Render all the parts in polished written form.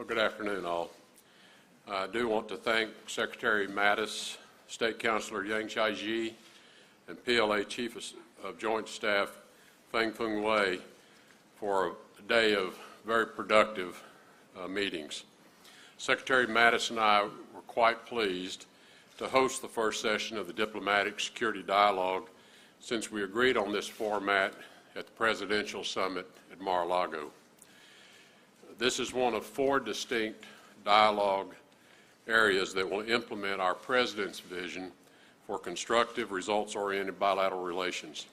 Well, good afternoon, all. I do want to thank Secretary Mattis, State Councilor Yang Chai-ji, and PLA Chief of Joint Staff Feng Feng Wei for a day of very productive meetings. Secretary Mattis and I were quite pleased to host the first session of the Diplomatic Security Dialogue since we agreed on this format at the Presidential Summit at Mar-a-Lago. This is one of 4 distinct dialogue areas that will implement our President's vision for constructive, results-oriented bilateral relations.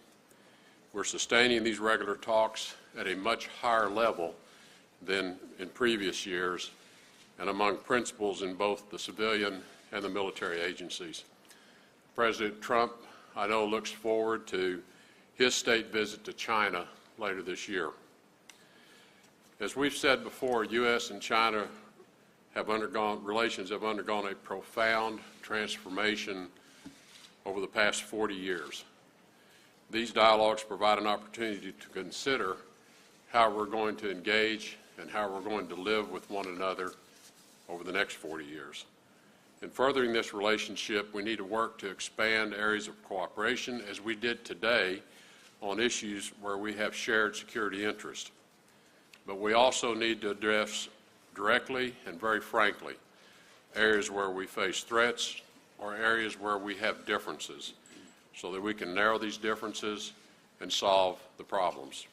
We're sustaining these regular talks at a much higher level than in previous years and among principals in both the civilian and the military agencies. President Trump, I know, looks forward to his state visit to China later this year. As we've said before, U.S. and China relations have undergone a profound transformation over the past 40 years. These dialogues provide an opportunity to consider how we're going to engage and how we're going to live with one another over the next 40 years. In furthering this relationship, we need to work to expand areas of cooperation, as we did today, on issues where we have shared security interest. But we also need to address directly and very frankly areas where we face threats or areas where we have differences so that we can narrow these differences and solve the problems.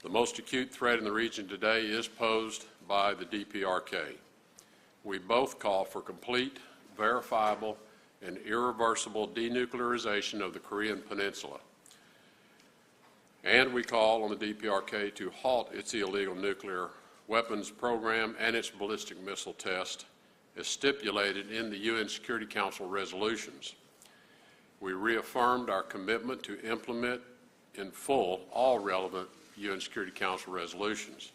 The most acute threat in the region today is posed by the DPRK. We both call for complete, verifiable, and irreversible denuclearization of the Korean Peninsula. And we call on the DPRK to halt its illegal nuclear weapons program and its ballistic missile test as stipulated in the UN Security Council resolutions. We reaffirmed our commitment to implement in full all relevant UN Security Council resolutions.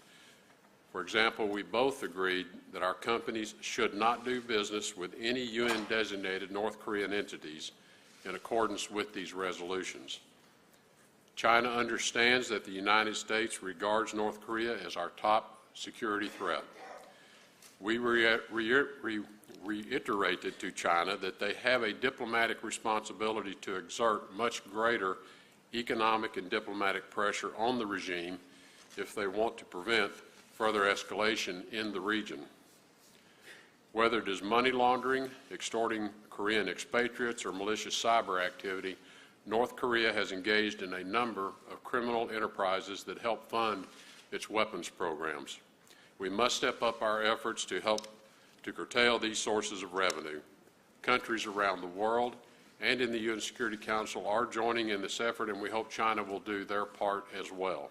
For example, we both agreed that our companies should not do business with any UN-designated North Korean entities in accordance with these resolutions. China understands that the United States regards North Korea as our top security threat. We reiterated to China that they have a diplomatic responsibility to exert much greater economic and diplomatic pressure on the regime if they want to prevent further escalation in the region. Whether it is money laundering, extorting Korean expatriates, or malicious cyber activity, North Korea has engaged in a number of criminal enterprises that help fund its weapons programs. We must step up our efforts to help to curtail these sources of revenue. Countries around the world and in the UN Security Council are joining in this effort, and we hope China will do their part as well.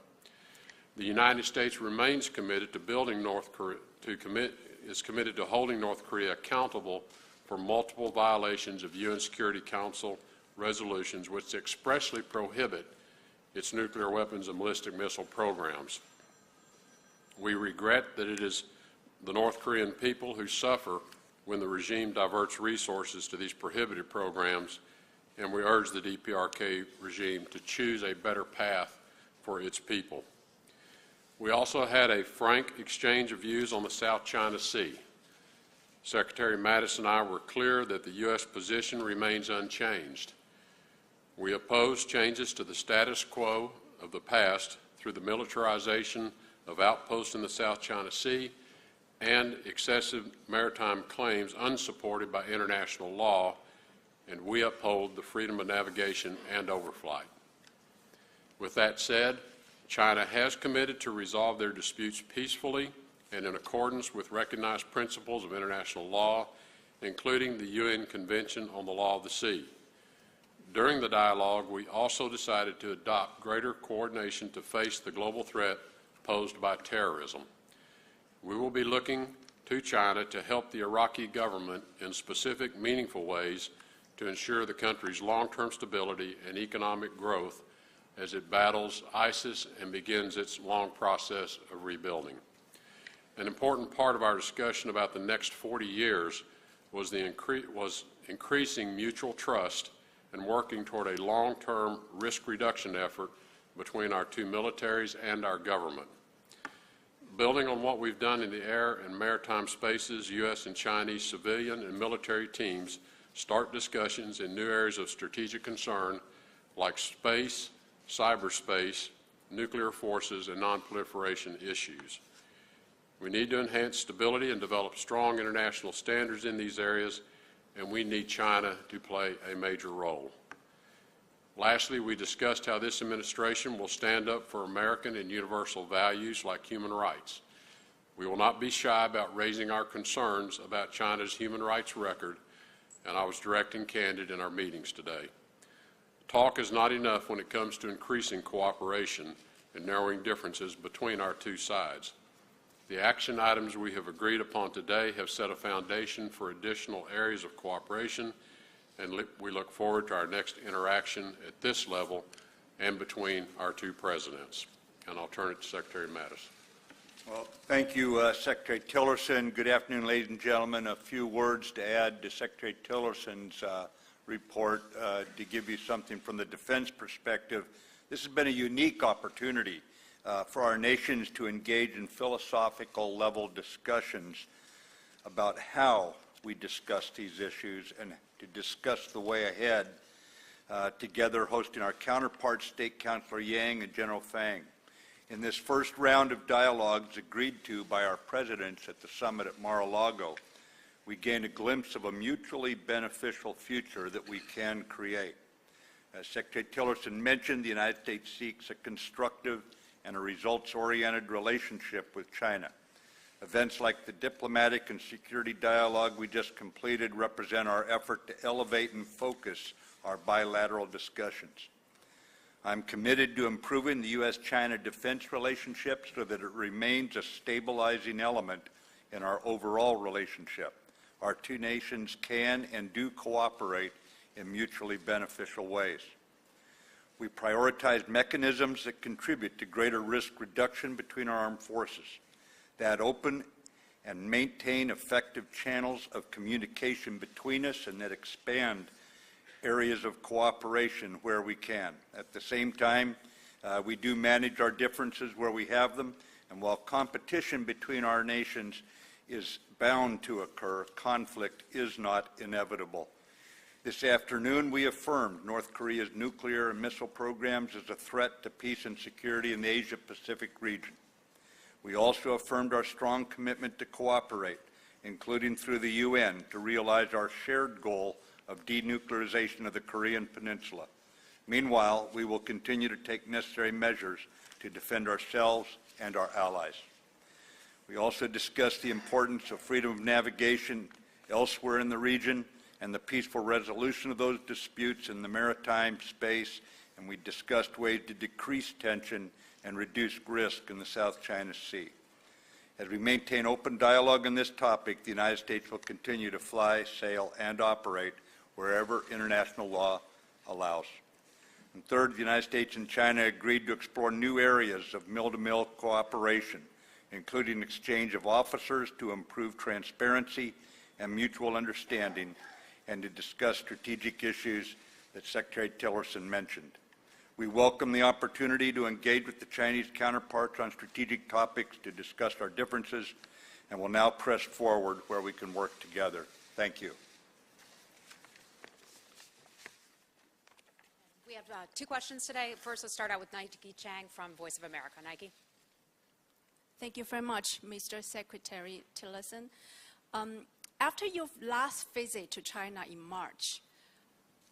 The United States remains committed to committed to holding North Korea accountable for multiple violations of UN Security Council resolutions which expressly prohibit its nuclear weapons and ballistic missile programs. We regret that it is the North Korean people who suffer when the regime diverts resources to these prohibited programs, and we urge the DPRK regime to choose a better path for its people. We also had a frank exchange of views on the South China Sea. Secretary Mattis and I were clear that the U.S. position remains unchanged. We oppose changes to the status quo of the past through the militarization of outposts in the South China Sea and excessive maritime claims unsupported by international law, and we uphold the freedom of navigation and overflight. With that said, China has committed to resolve their disputes peacefully and in accordance with recognized principles of international law, including the UN Convention on the Law of the Sea. During the dialogue, we also decided to adopt greater coordination to face the global threat posed by terrorism. We will be looking to China to help the Iraqi government in specific, meaningful ways to ensure the country's long-term stability and economic growth as it battles ISIS and begins its long process of rebuilding. An important part of our discussion about the next 40 years was increasing mutual trust and working toward a long-term risk reduction effort between our two militaries and our government. Building on what we've done in the air and maritime spaces, U.S. and Chinese civilian and military teams start discussions in new areas of strategic concern like space, cyberspace, nuclear forces, and nonproliferation issues. We need to enhance stability and develop strong international standards in these areas, and we need China to play a major role. Lastly, we discussed how this administration will stand up for American and universal values like human rights. We will not be shy about raising our concerns about China's human rights record, and I was direct and candid in our meetings today. Talk is not enough when it comes to increasing cooperation and narrowing differences between our two sides. The action items we have agreed upon today have set a foundation for additional areas of cooperation, and we look forward to our next interaction at this level and between our two presidents. And I'll turn it to Secretary Mattis. Well, thank you, Secretary Tillerson. Good afternoon, ladies and gentlemen. A few words to add to Secretary Tillerson's report to give you something from the defense perspective. This has been a unique opportunity for our nations to engage in philosophical level discussions about how we discuss these issues and to discuss the way ahead together, hosting our counterparts, State Councilor Yang and General Fang. In this first round of dialogues agreed to by our presidents at the summit at Mar-a-Lago, we gained a glimpse of a mutually beneficial future that we can create. As Secretary Tillerson mentioned, the United States seeks a constructive and a results-oriented relationship with China. Events like the diplomatic and security dialogue we just completed represent our effort to elevate and focus our bilateral discussions. I'm committed to improving the U.S.-China defense relationship so that it remains a stabilizing element in our overall relationship. Our two nations can and do cooperate in mutually beneficial ways. We prioritize mechanisms that contribute to greater risk reduction between our armed forces, that open and maintain effective channels of communication between us, and that expand areas of cooperation where we can. At the same time, we do manage our differences where we have them, and while competition between our nations is bound to occur, conflict is not inevitable. This afternoon, we affirmed North Korea's nuclear and missile programs as a threat to peace and security in the Asia-Pacific region. We also affirmed our strong commitment to cooperate, including through the UN, to realize our shared goal of denuclearization of the Korean Peninsula. Meanwhile, we will continue to take necessary measures to defend ourselves and our allies. We also discussed the importance of freedom of navigation elsewhere in the region and the peaceful resolution of those disputes in the maritime space, and we discussed ways to decrease tension and reduce risk in the South China Sea. As we maintain open dialogue on this topic, the United States will continue to fly, sail, and operate wherever international law allows. And third, the United States and China agreed to explore new areas of mill-to-mill cooperation, including exchange of officers to improve transparency and mutual understanding, and to discuss strategic issues that Secretary Tillerson mentioned. We welcome the opportunity to engage with the Chinese counterparts on strategic topics to discuss our differences, and will now press forward where we can work together. Thank you. We have two questions today. First, let's start out with Nike Chang from Voice of America. Nike. Thank you very much, Mr. Secretary Tillerson. After your last visit to China in March,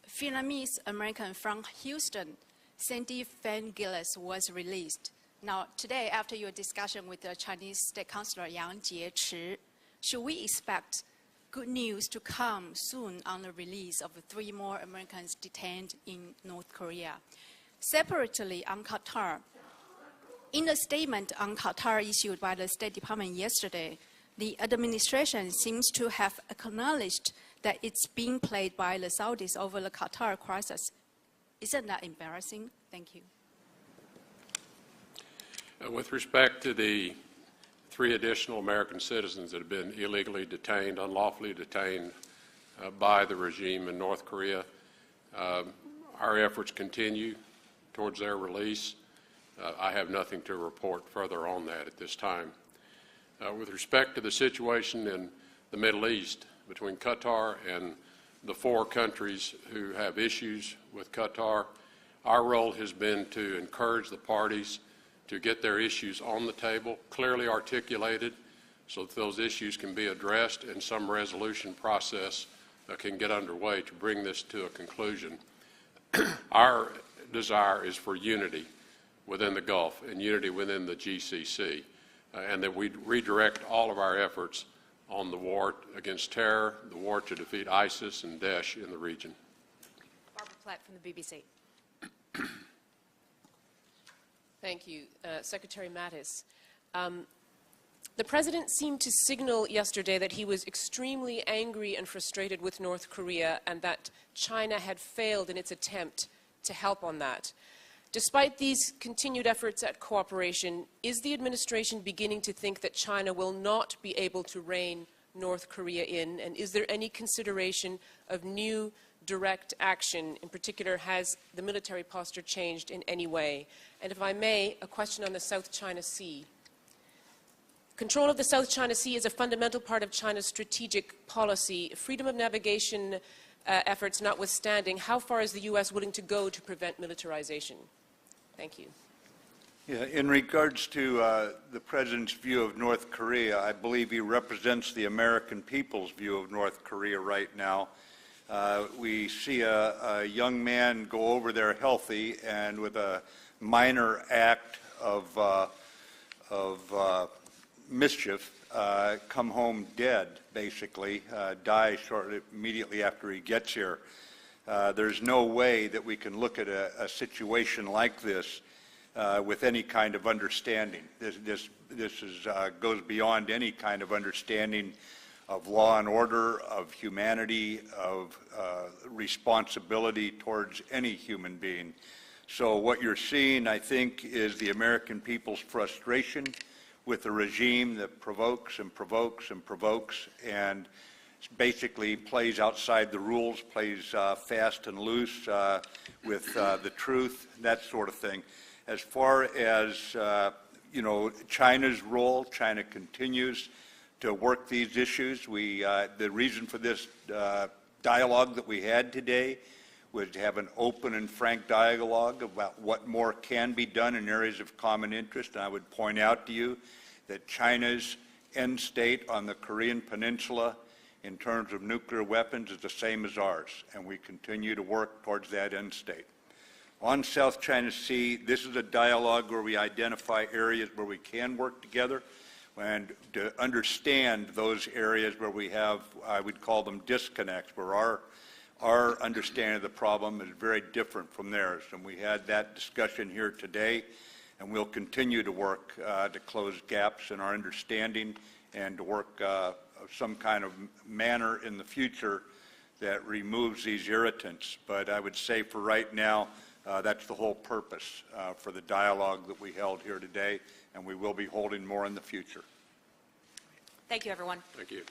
Vietnamese American from Houston, Cindy Van Gillis, was released. Now, today, after your discussion with the Chinese State Councilor Yang Jiechi, should we expect good news to come soon on the release of the 3 more Americans detained in North Korea? Separately, on Qatar, in a statement on Qatar issued by the State Department yesterday, the administration seems to have acknowledged that it's being played by the Saudis over the Qatar crisis. Isn't that embarrassing? Thank you. With respect to the 3 additional American citizens that have been illegally detained, unlawfully detained by the regime in North Korea, our efforts continue towards their release. I have nothing to report further on that at this time. With respect to the situation in the Middle East between Qatar and the 4 countries who have issues with Qatar, our role has been to encourage the parties to get their issues on the table, clearly articulated, so that those issues can be addressed and some resolution process can get underway to bring this to a conclusion. Our desire is for unity within the Gulf and unity within the GCC, and that we redirect all of our efforts on the war against terror, the war to defeat ISIS and Daesh in the region. Barbara Platt from the BBC. Thank you. Secretary Mattis. The President seemed to signal yesterday that he was extremely angry and frustrated with North Korea and that China had failed in its attempt to help on that. Despite these continued efforts at cooperation, is the administration beginning to think that China will not be able to rein North Korea in? And is there any consideration of new direct action? In particular, has the military posture changed in any way? And if I may, a question on the South China Sea. Control of the South China Sea is a fundamental part of China's strategic policy. Freedom of navigation efforts notwithstanding, how far is the U.S. willing to go to prevent militarization? Thank you. Yeah, in regards to the President's view of North Korea, I believe he represents the American people's view of North Korea right now. We see a young man go over there healthy and with a minor act of mischief, come home dead, basically, die immediately after he gets here. There's no way that we can look at a situation like this with any kind of understanding. This goes beyond any kind of understanding of law and order, of humanity, of responsibility towards any human being. So what you're seeing, I think, is the American people's frustration with a regime that provokes and provokes and provokes and basically plays outside the rules, plays fast and loose with the truth, that sort of thing. As far as China's role, China continues to work these issues. The reason for this dialogue that we had today was to have an open and frank dialogue about what more can be done in areas of common interest. And I would point out to you that China's end state on the Korean Peninsula in terms of nuclear weapons is the same as ours, and we continue to work towards that end state. On South China Sea, this is a dialogue where we identify areas where we can work together and to understand those areas where we have, I would call them disconnects, where our understanding of the problem is very different from theirs. And we had that discussion here today, and we'll continue to work to close gaps in our understanding and to work some kind of manner in the future that removes these irritants. But I would say for right now, that's the whole purpose for the dialogue that we held here today, and we will be holding more in the future. Thank you, everyone. Thank you.